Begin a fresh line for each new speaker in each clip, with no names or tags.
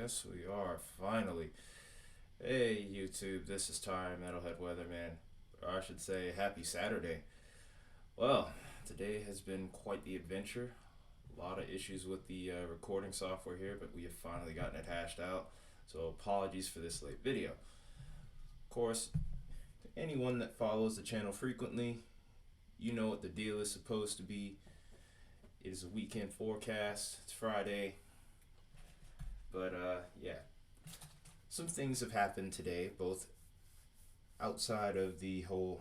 Yes, we are, finally. Hey, YouTube, this is Tyre, Metalhead Weatherman. Or I should say, happy Saturday. Well, today has been quite the adventure. A lot of issues with the recording software here, but we have finally gotten it hashed out. So, apologies for this late video. Of course, to anyone that follows the channel frequently, you know what the deal is supposed to be. It is a weekend forecast, it's Friday. But, yeah, some things have happened today, both outside of the whole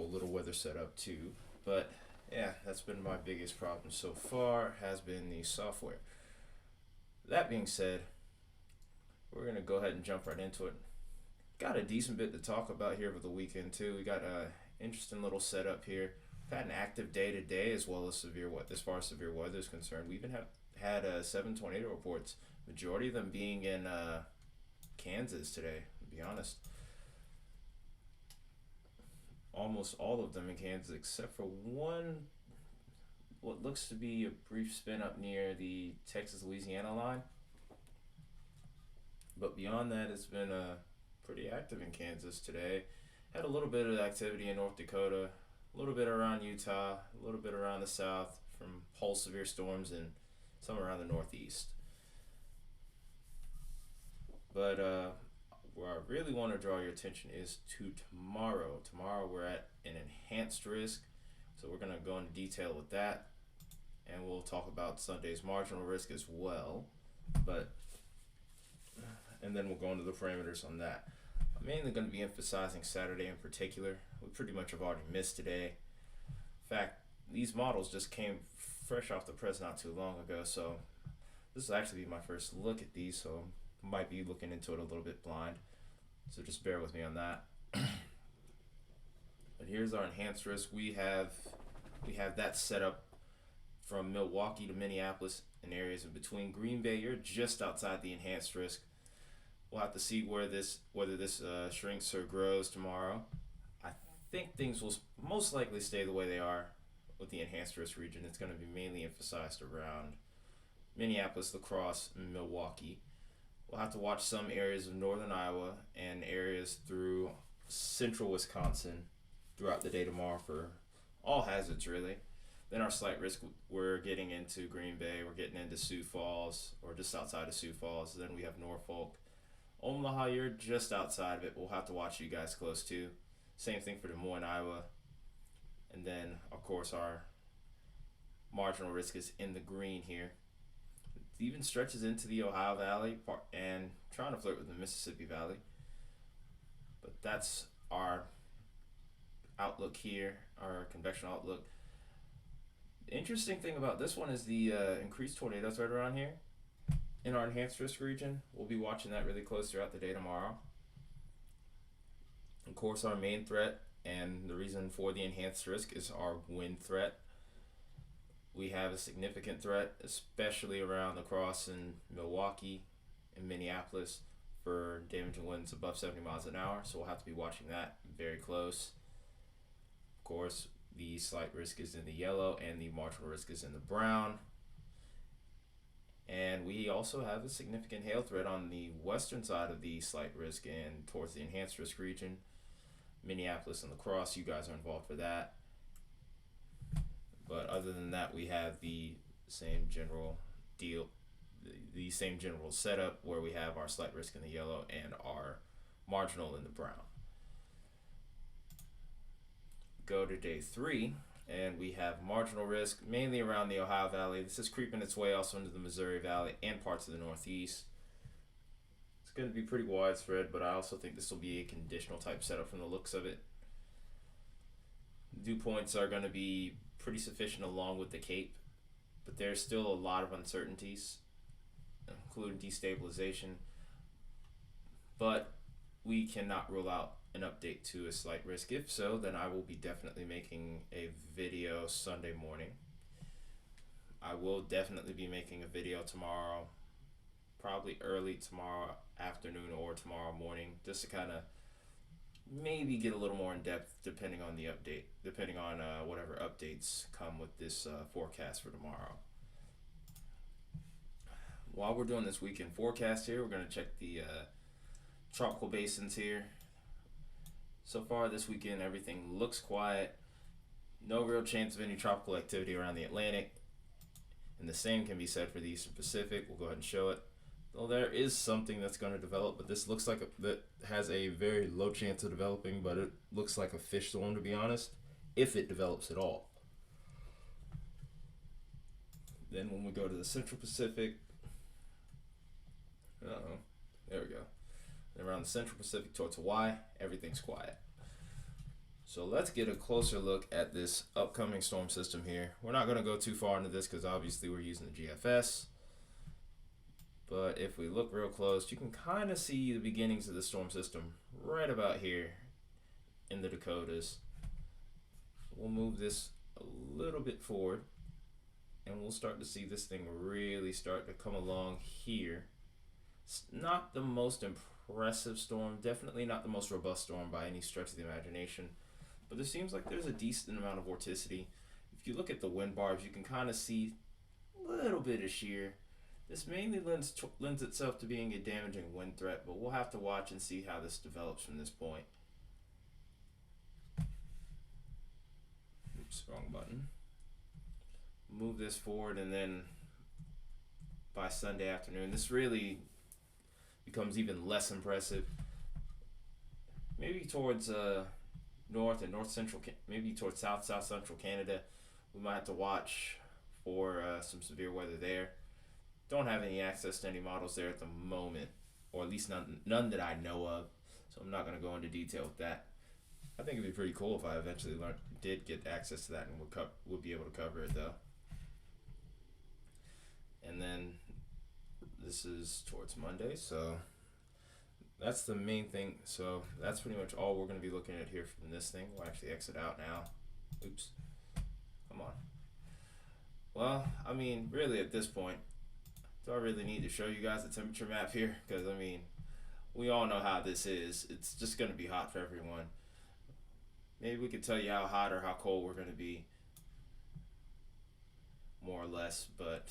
little weather setup too. But yeah, that's been my biggest problem so far has been the software. That being said, we're gonna go ahead and jump right into it. Got a decent bit to talk about here over the weekend too. We got a interesting little setup here. We've had an active day today as well as as far as severe weather is concerned. We even have had 7 tornado reports. Majority of them being in Kansas today. To be honest, almost all of them in Kansas except for one. What looks to be a brief spin up near the Texas-Louisiana line. But beyond that, it's been pretty active in Kansas today. Had a little bit of activity in North Dakota, a little bit around Utah, a little bit around the south from whole severe storms, and some around the northeast. But where I really want to draw your attention is to tomorrow. Tomorrow we're at an enhanced risk, so we're going to go into detail with that, and we'll talk about Sunday's marginal risk as well. And then we'll go into the parameters on that. I'm mainly going to be emphasizing Saturday in particular. We pretty much have already missed today. In fact, these models just came fresh off the press not too long ago, so this will actually be my first look at these, so might be looking into it a little bit blind, so just bear with me on that. But here's our enhanced risk. We have that set up from Milwaukee to Minneapolis and areas in between. Green Bay, you're just outside the enhanced risk. We'll have to see whether this shrinks or grows tomorrow. I think things will most likely stay the way they are with the enhanced risk region. It's going to be mainly emphasized around Minneapolis, La Crosse, and Milwaukee. We'll have to watch some areas of northern Iowa and areas through central Wisconsin throughout the day tomorrow for all hazards, really. Then our slight risk, we're getting into Green Bay, we're getting into Sioux Falls, or just outside of Sioux Falls. Then we have Norfolk. Omaha, you're just outside of it. We'll have to watch you guys close too. Same thing for Des Moines, Iowa. And then, of course, our marginal risk is in the green here. It even stretches into the Ohio Valley and trying to flirt with the Mississippi Valley. But that's our outlook here, our convectional outlook. The interesting thing about this one is the increased tornado threat around here in our enhanced risk region. We'll be watching that really close throughout the day tomorrow. Of course, our main threat and the reason for the enhanced risk is our wind threat. We have a significant threat, especially around La Crosse and Milwaukee and Minneapolis, for damaging winds above 70 miles an hour, so we'll have to be watching that very close. Of course, the slight risk is in the yellow and the marginal risk is in the brown. And we also have a significant hail threat on the western side of the slight risk and towards the enhanced risk region. Minneapolis and La Crosse, you guys are involved for that. But other than that, we have the same general deal, the same general setup where we have our slight risk in the yellow and our marginal in the brown. Go to day 3, and we have marginal risk mainly around the Ohio Valley. This is creeping its way also into the Missouri Valley and parts of the Northeast. It's going to be pretty widespread, but I also think this will be a conditional type setup from the looks of it. Dew points are going to be pretty sufficient along with the Cape, but there's still a lot of uncertainties, including destabilization. But we cannot rule out an update to a slight risk. If so, then I will be definitely making a video Sunday morning. I will definitely be making a video tomorrow, probably early tomorrow afternoon or tomorrow morning, just to kind of maybe get a little more in depth depending on the update, depending on whatever updates come with this forecast for tomorrow. while we're doing this weekend forecast here, we're going to check the tropical basins here. So far this weekend, everything looks quiet. No real chance of any tropical activity around the Atlantic. And the same can be said for the Eastern Pacific. We'll go ahead and show it. Well, there is something that's going to develop, but this looks like that has a very low chance of developing, but it looks like a fish storm, to be honest, if it develops at all. Then when we go to the Central Pacific, there we go. And around the Central Pacific towards Hawaii, everything's quiet. So let's get a closer look at this upcoming storm system here. We're not going to go too far into this because obviously we're using the GFS. But if we look real close, you can kind of see the beginnings of the storm system right about here in the Dakotas. We'll move this a little bit forward and we'll start to see this thing really start to come along here. It's not the most impressive storm, definitely not the most robust storm by any stretch of the imagination. But there seems like there's a decent amount of vorticity. If you look at the wind barbs, you can kind of see a little bit of shear. This mainly lends itself to being a damaging wind threat, but we'll have to watch and see how this develops from this point. Oops, wrong button. Move this forward, and then by Sunday afternoon, this really becomes even less impressive. Maybe towards north and north central, maybe towards south central Canada, we might have to watch for some severe weather there. Don't have any access to any models there at the moment, or at least none that I know of, so I'm not going to go into detail with that. I think it'd be pretty cool if I eventually did get access to that and would be able to cover it though. And then this is towards Monday, so that's the main thing. So that's pretty much all we're going to be looking at here from this thing. We'll actually exit out now. Oops. Come on. Well, I mean, really at this point, do I really need to show you guys the temperature map here? Because, I mean, we all know how this is. It's just going to be hot for everyone. Maybe we could tell you how hot or how cold we're going to be, more or less, but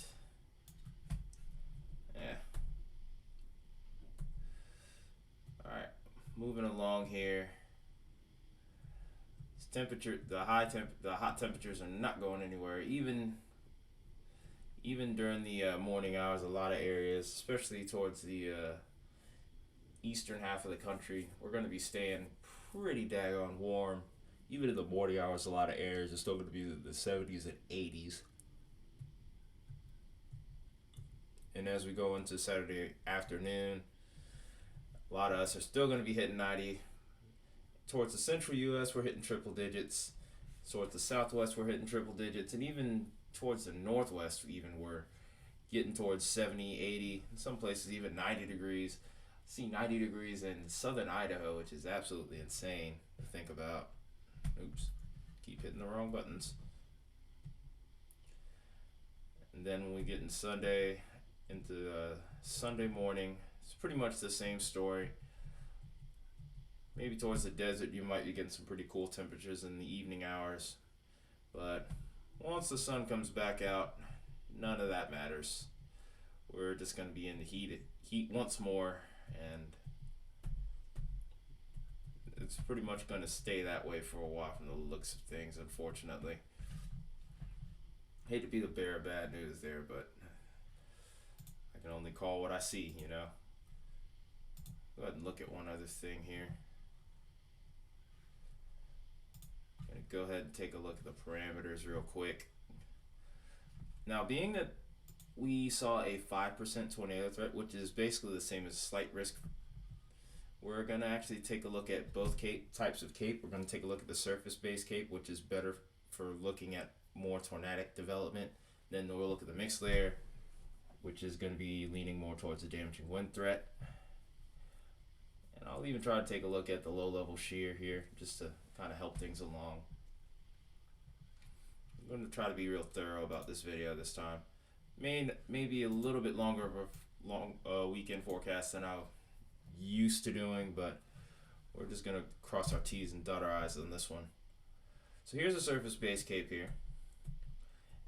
Alright, moving along here. This the hot temperatures are not going anywhere. Even during the morning hours, a lot of areas, especially towards the eastern half of the country, we're going to be staying pretty daggone warm. Even in the morning hours, a lot of areas are still going to be the 70s and 80s. And as we go into Saturday afternoon, a lot of us are still going to be hitting 90. Towards the central U.S., we're hitting triple digits. Towards the southwest, we're hitting triple digits. And even towards the northwest, we're getting towards 70, 80, in some places even 90 degrees. I see 90 degrees in southern Idaho, which is absolutely insane to think about. Oops, keep hitting the wrong buttons. And then when we get into Sunday morning, it's pretty much the same story. Maybe towards the desert, you might be getting some pretty cool temperatures in the evening hours. But once the sun comes back out, none of that matters. We're just going to be in the heat once more, and it's pretty much going to stay that way for a while from the looks of things, unfortunately. Hate to be the bearer of bad news there, but I can only call what I see, you know. Go ahead and look at one other thing here. Gonna go ahead and take a look at the parameters real quick. Now, being that we saw a 5% tornado threat, which is basically the same as slight risk, we're going to actually take a look at both types of CAPE. We're going to take a look at the surface-based CAPE, which is better for looking at more tornadic development. Then we'll look at the mixed layer, which is going to be leaning more towards a damaging wind threat. And I'll even try to take a look at the low-level shear here, just to kind of help things along. I'm going to try to be real thorough about this video this time. Maybe a little bit longer of a weekend forecast than I'm used to doing, but we're just going to cross our T's and dot our I's on this one. So here's a surface-based CAPE here,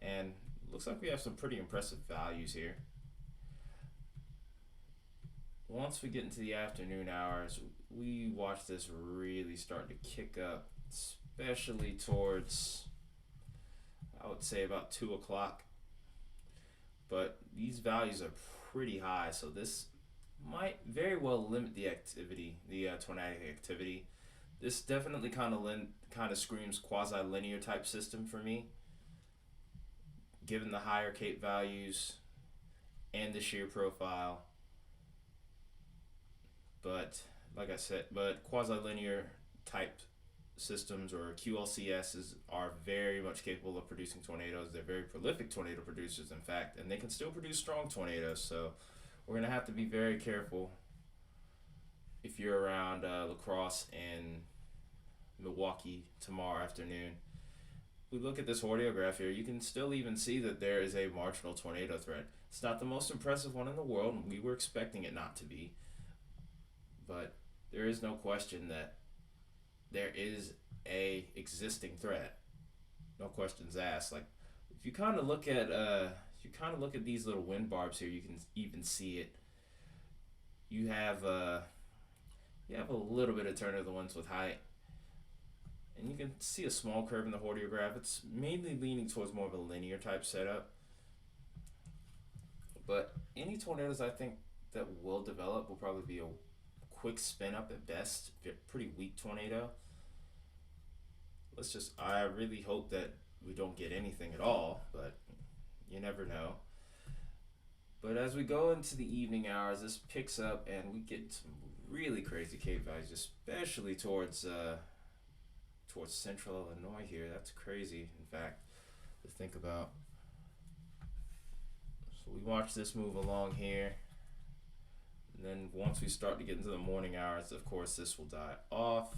and looks like we have some pretty impressive values here. once we get into the afternoon hours, we watch this really start to kick up, especially towards, I would say, about 2 o'clock. But these values are pretty high, so this might very well limit the activity, the tornadic activity. This definitely kind of screams quasi-linear type system for me, given the higher Cape values and the shear profile. But like I said, but quasi-linear type systems or QLCSs are very much capable of producing tornadoes. They're very prolific tornado producers, in fact, and they can still produce strong tornadoes. So we're gonna have to be very careful if you're around La Crosse and Milwaukee tomorrow afternoon. We look at this hordeograph here, you can still even see that there is a marginal tornado threat. It's not the most impressive one in the world, and we were expecting it not to be, but there is no question that there is a existing threat. No questions asked. Like if you kind of look at these little wind barbs here, you can even see it. You have you have a little bit of turn of the winds with height, and you can see a small curve in the hordeograph. It's mainly leaning towards more of a linear type setup. But any tornadoes I think that will develop will probably be a quick spin up at best, pretty weak tornado. I really hope that we don't get anything at all, but you never know. But as we go into the evening hours, this picks up and we get some really crazy Cape values, especially towards central Illinois here. That's crazy, in fact, to think about. So we watch this move along here. And then once we start to get into the morning hours, of course, this will die off.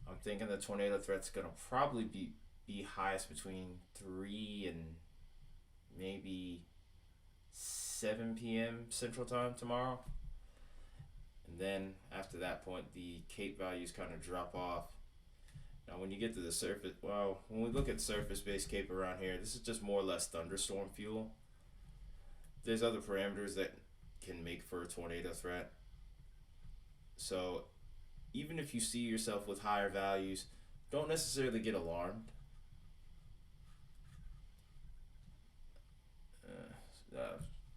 I'm thinking the tornado threat's going to probably be highest between 3 and maybe 7 p.m. Central Time tomorrow. And then after that point, the Cape values kind of drop off. Now, when you get to the surface, well, when we look at surface-based Cape around here, this is just more or less thunderstorm fuel. There's other parameters that can make for a tornado threat. So even if you see yourself with higher values, don't necessarily get alarmed.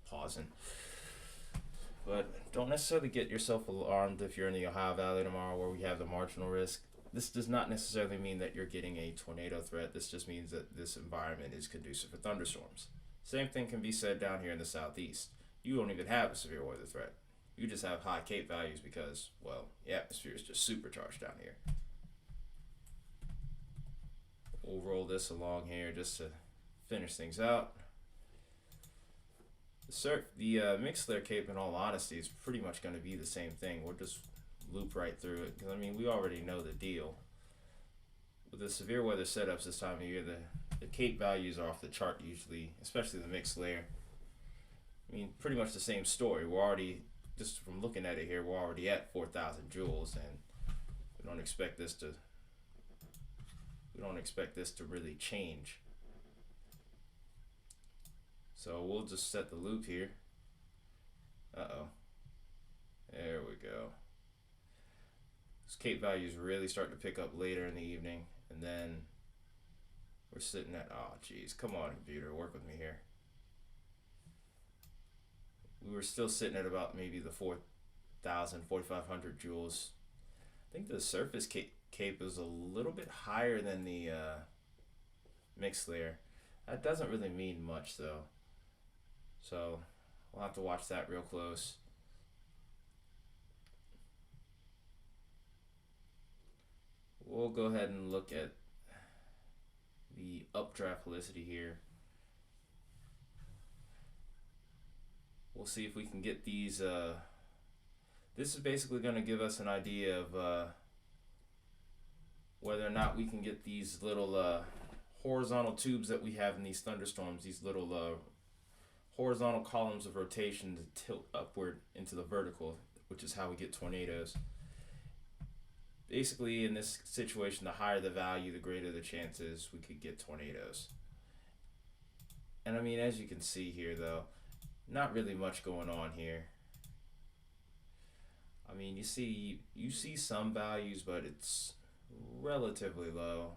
Pausing. But don't necessarily get yourself alarmed if you're in the Ohio Valley tomorrow where we have the marginal risk. This does not necessarily mean that you're getting a tornado threat. This just means that this environment is conducive for thunderstorms. Same thing can be said down here in the southeast. You don't even have a severe weather threat. You just have high Cape values because, well, the atmosphere is just supercharged down here. We'll roll this along here just to finish things out. The mixed layer Cape, in all honesty, is pretty much going to be the same thing. We'll just loop right through it. Because, I mean, we already know the deal. With the severe weather setups this time of year, the Cape values are off the chart usually, especially the mixed layer. I mean, pretty much the same story. We're already, just from looking at it here, we're already at 4,000 joules, and we don't expect this to really change. So we'll just set the loop here. There we go. These Cape values really start to pick up later in the evening, and then we're sitting at, oh geez, come on computer, work with me here. We were still sitting at about maybe the 4,000, 4,500 joules. I think the surface Cape is a little bit higher than the mixed layer. That doesn't really mean much though. So we'll have to watch that real close. We'll go ahead and look at the updraft helicity here. We'll see if we can get these. This is basically going to give us an idea of whether or not we can get these little horizontal tubes that we have in these thunderstorms, these little horizontal columns of rotation to tilt upward into the vertical, which is how we get tornadoes. Basically, in this situation, the higher the value, the greater the chances we could get tornadoes. And I mean, as you can see here though, not really much going on here. I mean, you see some values, but it's relatively low.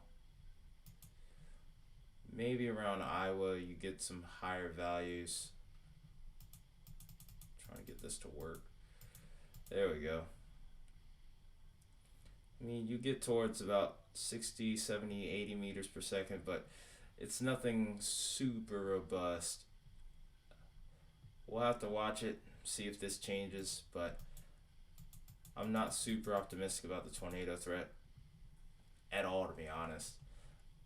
Maybe around Iowa you get some higher values. Trying to get this to work. There we go. I mean, you get towards about 60, 70, 80 meters per second, but it's nothing super robust. We'll have to watch it, see if this changes, but I'm not super optimistic about the tornado threat at all, to be honest.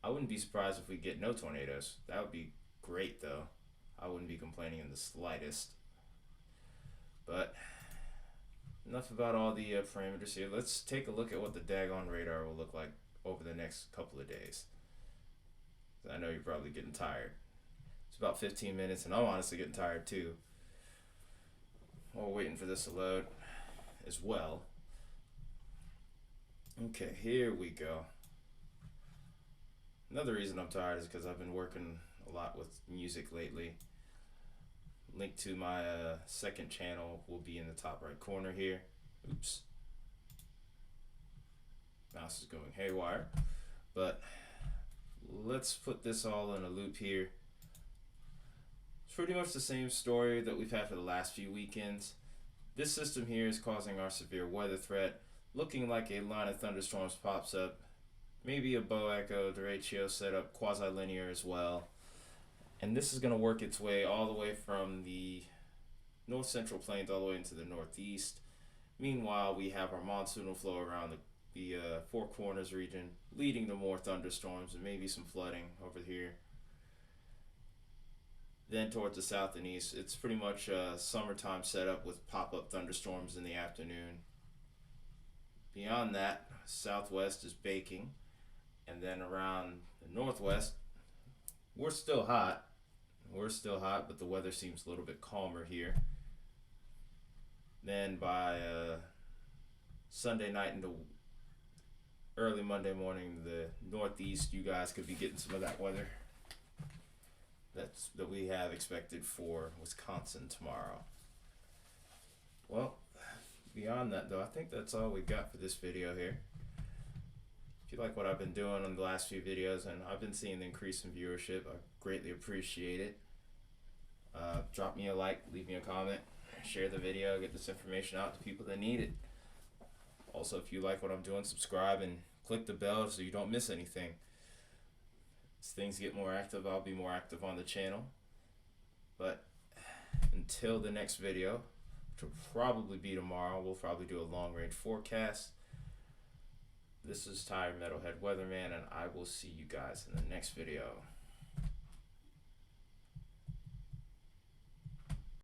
I wouldn't be surprised if we get no tornadoes. That would be great, though. I wouldn't be complaining in the slightest. But enough about all the parameters here. Let's take a look at what the daggone radar will look like over the next couple of days. I know you're probably getting tired. It's about 15 minutes, and I'm honestly getting tired too. While we're waiting for this to load as well. Okay, here we go. Another reason I'm tired is because I've been working a lot with music lately. Link to my second channel will be in the top right corner here. Oops. Mouse is going haywire. But let's put this all in a loop here. It's pretty much the same story that we've had for the last few weekends. This system here is causing our severe weather threat. Looking like a line of thunderstorms pops up. Maybe a bow echo derecho setup, quasi-linear as well. And this is going to work its way all the way from the north central plains all the way into the northeast. Meanwhile, we have our monsoonal flow around the Four Corners region, leading to more thunderstorms and maybe some flooding over here. Then towards the south and east, it's pretty much a summertime setup with pop-up thunderstorms in the afternoon. Beyond that, southwest is baking. And then around the northwest, we're still hot. But the weather seems a little bit calmer here. Then by Sunday night into early Monday morning, the northeast, you guys could be getting some of that weather that we have expected for Wisconsin tomorrow. Well, beyond that though, I think that's all we got for this video here. If you like what I've been doing on the last few videos, and I've been seeing the increase in viewership, I greatly appreciate it. Drop me a like, leave me a comment, share the video, get this information out to people that need it. Also, if you like what I'm doing, subscribe and click the bell so you don't miss anything. As things get more active, I'll be more active on the channel. But until the next video, which will probably be tomorrow, we'll probably do a long range forecast. This is Tired Metalhead Weatherman, and I will see you guys in the next video.